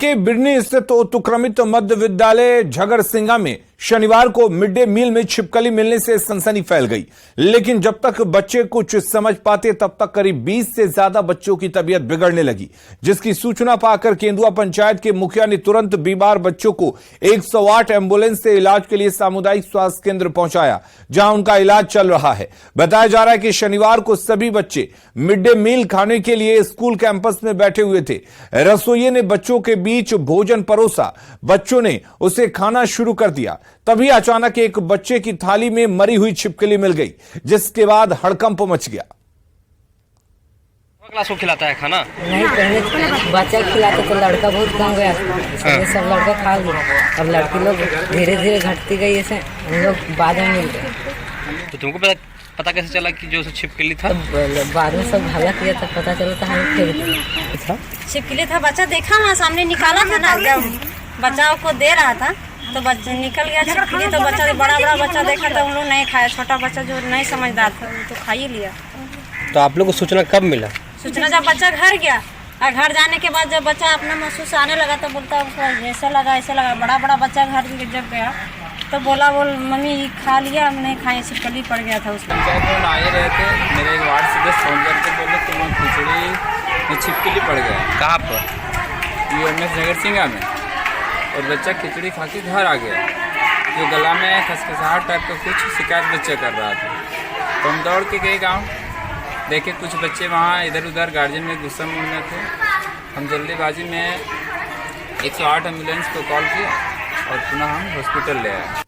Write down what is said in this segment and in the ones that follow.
के बिरनी स्थित उत्क्रमित मध्य विद्यालय झगड़सिंगा में शनिवार को मिड डे मील में छिपकली मिलने से सनसनी फैल गई। लेकिन जब तक बच्चे कुछ समझ पाते तब तक करीब 20 से ज्यादा बच्चों की तबीयत बिगड़ने लगी, जिसकी सूचना पाकर केंदुआ पंचायत के मुखिया ने तुरंत बीमार बच्चों को 108 एम्बुलेंस से इलाज के लिए सामुदायिक स्वास्थ्य केंद्र पहुंचाया, जहां उनका इलाज चल रहा है। बताया जा रहा है कि शनिवार को सभी बच्चे मिड डे मील खाने के लिए स्कूल कैंपस में बैठे हुए थे। रसोइये ने बच्चों के बीच भोजन परोसा, बच्चों ने उसे खाना शुरू कर दिया। तभी अचानक एक बच्चे की थाली में मरी हुई छिपकली मिल गई, जिसके बाद हड़कंप मच गया। क्लास को खिलाता है खाना? नहीं, पहले बच्चा खिलाते तो लड़का बहुत कम गया, सब लड़का खा लिया। अब लड़की लोग धीरे धीरे घटती गई, ऐसे हम लोग बाद में मिल गए। तो तुमको पता कैसे चला कि जो छिपकली था? बाद में सब हल्ला किया तब पता चला था। हम छिपकली था, बच्चा देखा वहाँ सामने निकाला था ना, जब बच्चा को दे रहा था तो बच्चा निकल गया छिपकली। तो बच्चा बड़ा बच्चा देखा तो उन लोग नहीं खाया, छोटा बच्चा जो नहीं समझदार था वो तो खा ही लिया। तो आप लोग को सूचना कब मिला? सूचना जब बच्चा घर गया और घर जाने के बाद जब बच्चा अपना महसूस आने लगा तो बोलता ऐसा लगा। बड़ा बच्चा घर जब गया तो बोला मम्मी खा लिया, हम नहीं खाए, छिपकली पड़ गया था उसको। पंचायत में आए रहे थे, मेरे एक वार्ड सदस्य फोन करके बोले कि वहाँ खिचड़ी में छिपकली पड़ गया। कहाँ पर? UMS झगड़सिंगा में। और बच्चा खिचड़ी खा के घर आ गया, जो गला में खसखसाहट टाइप का कुछ शिकायत बच्चा कर रहा था। तो हम दौड़ के गए गाँव, देखे कुछ बच्चे वहाँ इधर उधर गार्जियन में गुस्सा मूड में थे। हम जल्दीबाजी में 108 एम्बुलेंस को कॉल किया और पुनः हम हॉस्पिटल ले आए।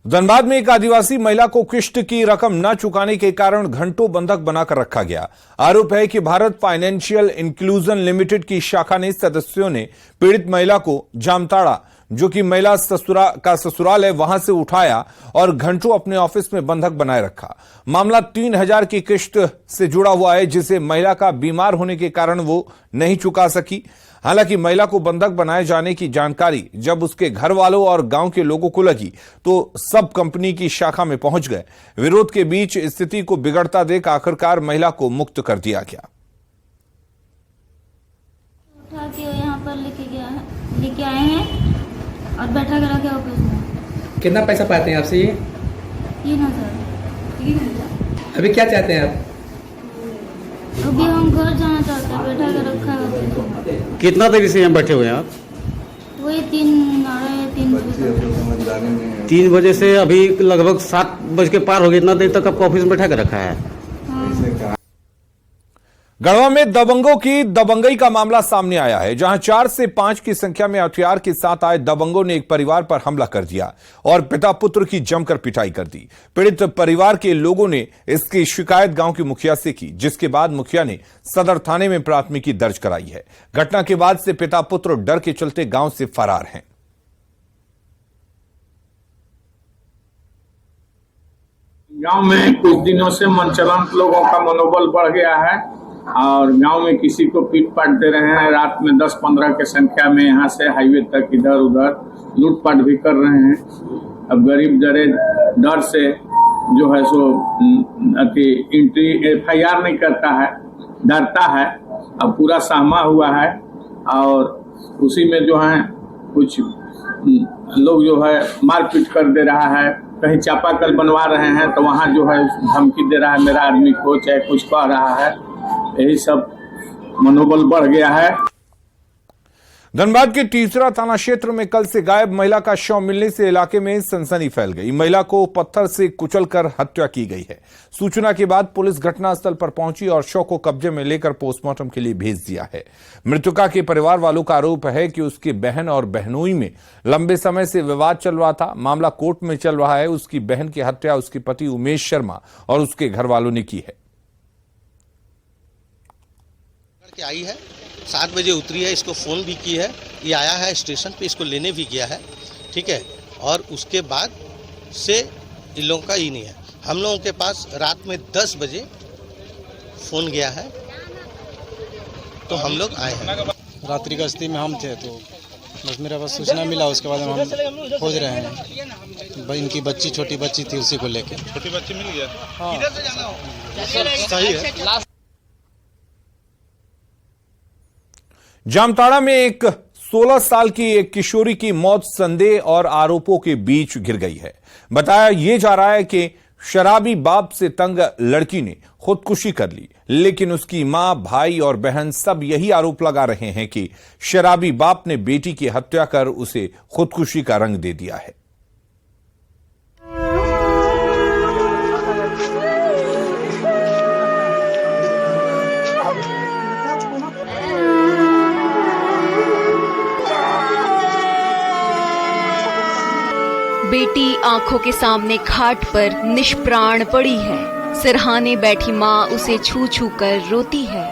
धनबाद में एक आदिवासी महिला को किश्त की रकम न चुकाने के कारण घंटों बंधक बनाकर रखा गया। आरोप है कि भारत फाइनेंशियल इंक्लूजन लिमिटेड की शाखा ने सदस्यों ने पीड़ित महिला को जामताड़ा, जो कि महिला ससुराल है, वहां से उठाया और घंटों अपने ऑफिस में बंधक बनाए रखा। मामला 3000 की किश्त से जुड़ा हुआ है, जिसे महिला का बीमार होने के कारण वो नहीं चुका सकी। हालांकि महिला को बंधक बनाए जाने की जानकारी जब उसके घर वालों और गांव के लोगों को लगी तो सब कंपनी की शाखा में पहुंच गए। विरोध के बीच स्थिति को बिगड़ता देख आखिरकार महिला को मुक्त कर दिया गया। उठा के यहाँ पर लेके आए हैं और बैठा कर रखे ऑफिस में। कितना पैसा पाते हैं आपसे ये? 3000। अभी क्या चाहते हैं आप? अभी हम घर जाना चाहते हैं, बैठा कर रखा है। कितना देर से यहाँ बैठे हुए हैं आप? वही 3 बजे। 3 बजे से अभी लगभग 7 बज के पार हो गए। इतना देर तक आपको ऑफिस में बैठा कर रखा है? गढ़वा में दबंगों की दबंगई का मामला सामने आया है, जहां 4 से 5 की संख्या में हथियार के साथ आए दबंगों ने एक परिवार पर हमला कर दिया और पिता पुत्र की जमकर पिटाई कर दी। पीड़ित परिवार के लोगों ने इसकी शिकायत गांव के मुखिया से की, जिसके बाद मुखिया ने सदर थाने में प्राथमिकी दर्ज कराई है। घटना के बाद से पिता पुत्र डर के चलते गांव से फरार हैं। गांव में कुछ दिनों से मनचलंत लोगों का मनोबल बढ़ गया है और गांव में किसी को पीट पाट दे रहे हैं। रात में 10-15 की संख्या में यहाँ से हाईवे तक इधर उधर लूटपाट भी कर रहे हैं। अब गरीब डर से जो है सो एंट्री FIR नहीं करता है, डरता है। अब पूरा सहमा हुआ है और उसी में जो है कुछ लोग जो है मारपीट कर दे रहा है। कहीं चापाकल बनवा रहे हैं तो वहाँ जो है धमकी दे रहा है मेरा आदमी को, चाहे कुछ कह रहा है। यही सब मनोबल बढ़ गया है। धनबाद के तीसरा थाना क्षेत्र में कल से गायब महिला का शव मिलने से इलाके में सनसनी फैल गई। महिला को पत्थर से कुचलकर हत्या की गई है। सूचना के बाद पुलिस घटनास्थल पर पहुंची और शव को कब्जे में लेकर पोस्टमार्टम के लिए भेज दिया है। मृतका के परिवार वालों का आरोप है कि उसकी बहन और बहनोई में लंबे समय से विवाद चल रहा था। मामला कोर्ट में चल रहा है। उसकी बहन की हत्या उसके पति उमेश शर्मा और उसके घर वालों ने की है। आई है 7 बजे उतरी है, इसको फ़ोन भी की है, ये आया है स्टेशन पे, इसको लेने भी गया है, ठीक है। और उसके बाद से इन लोगों का ही नहीं है। हम लोगों के पास रात में 10 बजे फ़ोन गया है तो हम लोग आए हैं। रात्रि गश्ती में हम थे तो बस मेरा बस सूचना मिला, उसके बाद हम खोज रहे हैं। इनकी बच्ची, छोटी बच्ची थी, उसी को लेके। छोटी बच्ची मिल गया? हाँ सही है। जामताड़ा में एक 16 साल की एक किशोरी की मौत संदेह और आरोपों के बीच गिर गई है। बताया यह जा रहा है कि शराबी बाप से तंग लड़की ने खुदकुशी कर ली, लेकिन उसकी मां, भाई और बहन सब यही आरोप लगा रहे हैं कि शराबी बाप ने बेटी की हत्या कर उसे खुदकुशी का रंग दे दिया है। बेटी आंखों के सामने खाट पर निष्प्राण पड़ी है। सिरहाने बैठी माँ उसे छू छू कर रोती है।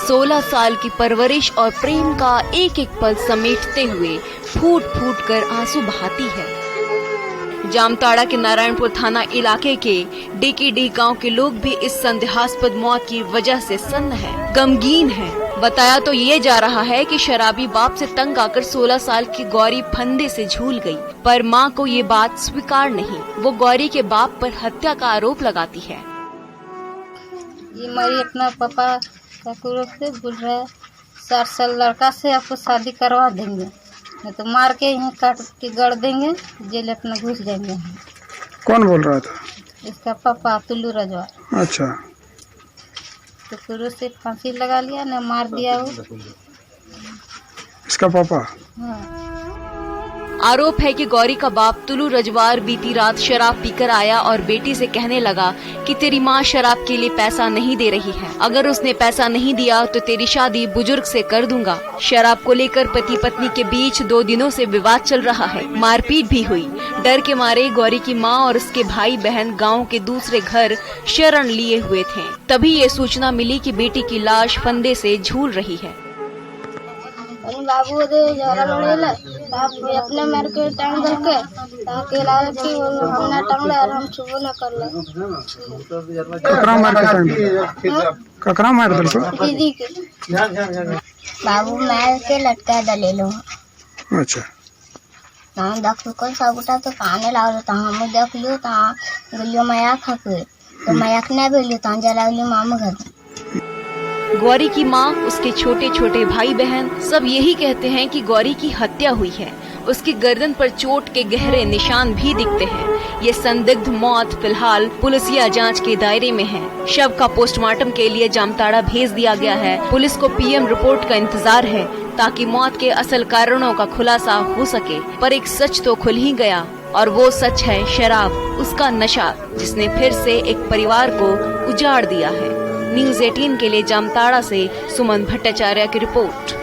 16 साल की परवरिश और प्रेम का एक एक पल समेटते हुए फूट फूट कर आंसू बहाती है। जामताड़ा के नारायणपुर थाना इलाके के डीकीडी गांव के लोग भी इस संदेहास्पद मौत की वजह से सन्न है, गमगीन है। बताया तो ये जा रहा है कि शराबी बाप से तंग आकर 16 साल की गौरी फंदे से झूल गई, पर मां को ये बात स्वीकार नहीं। वो गौरी के बाप पर हत्या का आरोप लगाती है। ये मेरी अपना पापा का से बोल रहा है 60 साल लड़का से आपको शादी करवा देंगे, नहीं तो मार के यहाँ काट के गड़ देंगे, जेल अपना घुस जाएंगे। कौन बोल रहा था? इसका पापा तुल्लू रजवार। अच्छा, तो शुरू से फांसी लगा लिया ना, मार दिया वो। इसका पापा? हाँ। आरोप है कि गौरी का बाप तुलू रजवार बीती रात शराब पीकर आया और बेटी से कहने लगा कि तेरी माँ शराब के लिए पैसा नहीं दे रही है, अगर उसने पैसा नहीं दिया तो तेरी शादी बुजुर्ग से कर दूंगा। शराब को लेकर पति पत्नी के बीच 2 दिनों से विवाद चल रहा है, मारपीट भी हुई। डर के मारे गौरी की माँ और उसके भाई बहन गाँव के दूसरे घर शरण लिए हुए थे। तभी ये सूचना मिली कि बेटी की लाश फंदे से झूल रही है। बाबू दे जरा लड़ेला अपने मेर के टांग दल के ताकि लाल की हम ना टांग ले और हम छुबो ना कर ले। ककरा मार के टांग? ककरा मार दल सो? दीदी के। बाबू मार के लटका दले लो। अच्छा, हां देखो कौन सा बुटा तो पाने लाओ ता हम देख लियो ता गलियो माया खके तो माया ने बोलियो ता जला लियो मामा घर। गौरी की माँ, उसके छोटे छोटे भाई बहन सब यही कहते हैं कि गौरी की हत्या हुई है। उसकी गर्दन पर चोट के गहरे निशान भी दिखते हैं। ये संदिग्ध मौत फिलहाल पुलिसिया जांच के दायरे में है। शव का पोस्टमार्टम के लिए जामताड़ा भेज दिया गया है। पुलिस को पीएम रिपोर्ट का इंतजार है ताकि मौत के असल कारणों का खुलासा हो सके। पर एक सच तो खुल ही गया, और वो सच है शराब, उसका नशा, जिसने फिर से एक परिवार को उजाड़ दिया है। न्यूज़ 18 के लिए जामताड़ा से सुमन भट्टाचार्य की रिपोर्ट।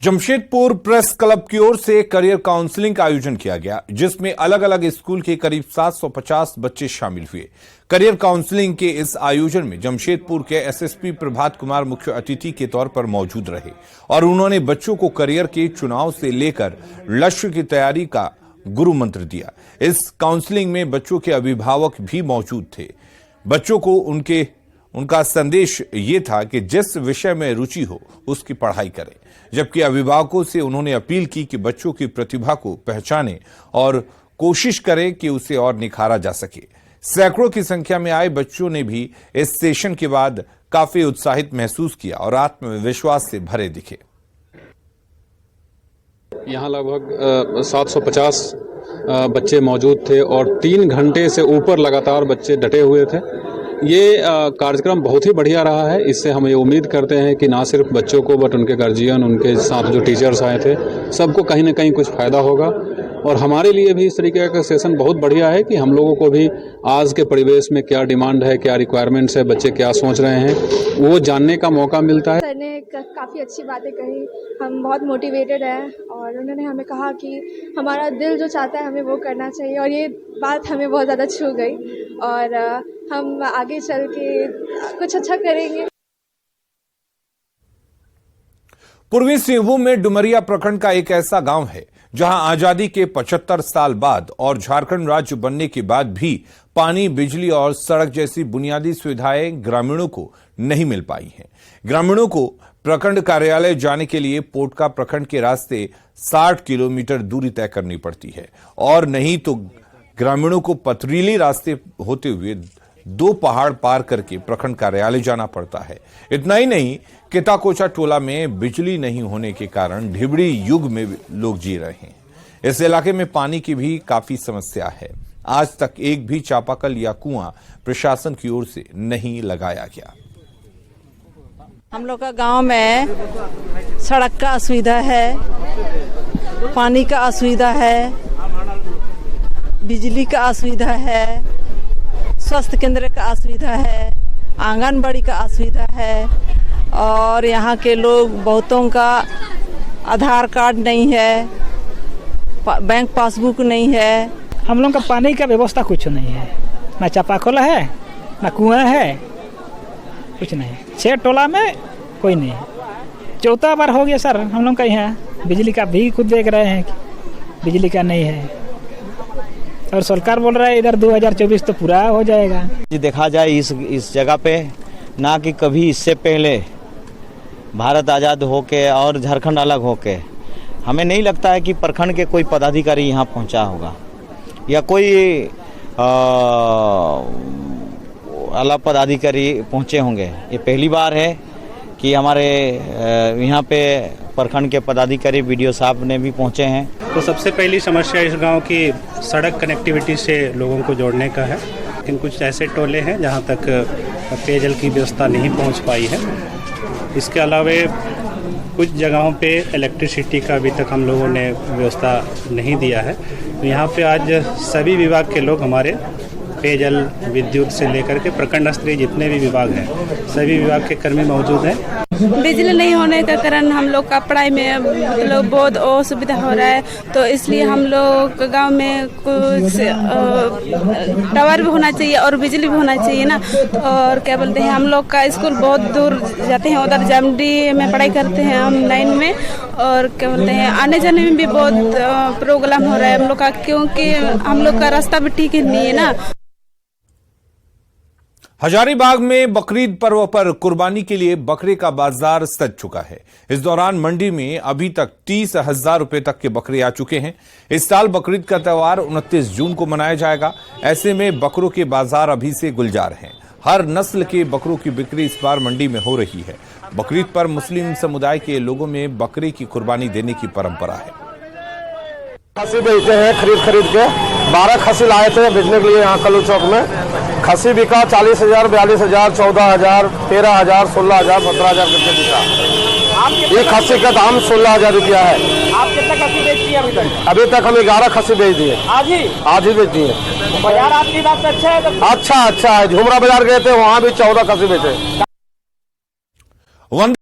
जमशेदपुर प्रेस क्लब की ओर से करियर काउंसलिंग का आयोजन किया गया, जिसमें अलग अलग स्कूल के करीब 750 बच्चे शामिल हुए। करियर काउंसलिंग के इस आयोजन में जमशेदपुर के एसएसपी प्रभात कुमार मुख्य अतिथि के तौर पर मौजूद रहे और उन्होंने बच्चों को करियर के चुनाव से लेकर लक्ष्य की तैयारी का गुरु मंत्र दिया। इस काउंसलिंग में बच्चों के अभिभावक भी मौजूद थे। बच्चों को उनका संदेश ये था कि जिस विषय में रुचि हो उसकी पढ़ाई करें, जबकि अभिभावकों से उन्होंने अपील की कि बच्चों की प्रतिभा को पहचानें और कोशिश करें कि उसे और निखारा जा सके। सैकड़ों की संख्या में आए बच्चों ने भी इस सेशन के बाद काफी उत्साहित महसूस किया और आत्मविश्वास से भरे दिखे। यहाँ लगभग 750 बच्चे मौजूद थे और 3 घंटे से ऊपर लगातार बच्चे डटे हुए थे। ये कार्यक्रम बहुत ही बढ़िया रहा है। इससे हम ये उम्मीद करते हैं कि ना सिर्फ बच्चों को बट उनके गार्जियन, उनके साथ जो टीचर्स आए थे, सबको कहीं ना कहीं कुछ फायदा होगा। और हमारे लिए भी इस तरीके का सेशन बहुत बढ़िया है कि हम लोगों को भी आज के परिवेश में क्या डिमांड है, क्या रिक्वायरमेंट्स है, बच्चे क्या सोच रहे हैं, वो जानने का मौका मिलता है। सर ने काफ़ी अच्छी बातें कही, हम बहुत मोटिवेटेड हैं और उन्होंने हमें कहा कि हमारा दिल जो चाहता है हमें वो करना चाहिए, और ये बात हमें बहुत ज़्यादा छू गई और हम आगे चल के कुछ अच्छा करेंगे। पूर्वी सिंहभूम में डुमरिया प्रखंड का एक ऐसा गांव है जहां आजादी के 75 साल बाद और झारखंड राज्य बनने के बाद भी पानी, बिजली और सड़क जैसी बुनियादी सुविधाएं ग्रामीणों को नहीं मिल पाई हैं। ग्रामीणों को प्रखंड कार्यालय जाने के लिए पोटका प्रखंड के रास्ते 60 किलोमीटर दूरी तय करनी पड़ती है और नहीं तो ग्रामीणों को पथरीली रास्ते होते हुए 2 पहाड़ पार करके प्रखंड कार्यालय जाना पड़ता है। इतना ही नहीं, किताकोचा टोला में बिजली नहीं होने के कारण ढिबड़ी युग में लोग जी रहे हैं। इस इलाके में पानी की भी काफी समस्या है। आज तक एक भी चापाकल या कुआं प्रशासन की ओर से नहीं लगाया गया। हम लोग का गांव में सड़क का असुविधा है, पानी का असुविधा है, बिजली का असुविधा है, स्वास्थ्य केंद्र का असुविधा है, आंगनबाड़ी का असुविधा है और यहाँ के लोग बहुतों का आधार कार्ड नहीं है, बैंक पासबुक नहीं है। हम लोग का पानी का व्यवस्था कुछ नहीं है, ना चापाकल है ना कुआं है, कुछ नहीं। 6 टोला में कोई नहीं है। 4था बार हो गया सर हम लोग का यहाँ बिजली का भी खुद देख रहे हैं कि बिजली का नहीं है और सरकार बोल रहा है इधर 2024 तो पूरा हो जाएगा। देखा जाए इस जगह पे ना कि कभी इससे पहले भारत आज़ाद होके और झारखंड अलग होके हमें नहीं लगता है कि प्रखंड के कोई पदाधिकारी यहाँ पहुँचा होगा या कोई अलग पदाधिकारी पहुँचे होंगे। ये पहली बार है कि हमारे यहाँ पे प्रखंड के पदाधिकारी वीडियो साहब ने भी पहुँचे हैं। तो सबसे पहली समस्या इस गांव की सड़क कनेक्टिविटी से लोगों को जोड़ने का है, लेकिन कुछ ऐसे टोले हैं जहां तक पेयजल की व्यवस्था नहीं पहुंच पाई है। इसके अलावा कुछ जगहों पे इलेक्ट्रिसिटी का अभी तक हम लोगों ने व्यवस्था नहीं दिया है। तो यहाँ पे आज सभी विभाग के लोग हमारे पेयजल विद्युत से लेकर के प्रखंड स्तरीय जितने भी विभाग हैं सभी विभाग के कर्मी मौजूद हैं। बिजली नहीं होने के कारण हम लोग का पढ़ाई में मतलब बहुत असुविधा हो रहा है, तो इसलिए हम लोग गांव में कुछ टावर भी होना चाहिए और बिजली भी होना चाहिए ना। और क्या बोलते हैं, हम लोग का स्कूल बहुत दूर जाते हैं, उधर जामडी में पढ़ाई करते हैं हम 9 में। और क्या बोलते हैं, आने जाने में भी बहुत प्रॉब्लम हो रहा है हम लोग का, क्योंकि हम लोग का रास्ता भी ठीक नहीं है ना। हजारीबाग में बकरीद पर्व पर कुर्बानी के लिए बकरे का बाजार सज चुका है। इस दौरान मंडी में अभी तक 30,000 रुपए तक के बकरे आ चुके हैं। इस साल बकरीद का त्यौहार 29 जून को मनाया जाएगा। ऐसे में बकरों के बाजार अभी से गुलजार हैं। हर नस्ल के बकरों की बिक्री इस बार मंडी में हो रही है। बकरीद पर मुस्लिम समुदाय के लोगों में बकरे की कुर्बानी देने की परंपरा है। खसी बेचते हैं खरीद के। 12 खसी लाए थे बेचने के लिए यहाँ कल्लू चौक में। खसी बिका 40,000, 42,000, 14,000, 13,000, 16,000, 17,000 करके बिका। ये खसी का दाम 16,000 रुपया है। आप कितना खसी बेच दिए अभी तक? अभी तक हम 11 खसी बेच दिए। आज ही बेच दिए। बाजार आपकी बात अच्छा है? अच्छा है। झुमरा बाजार गए थे, वहाँ भी 14 खसी बेचे।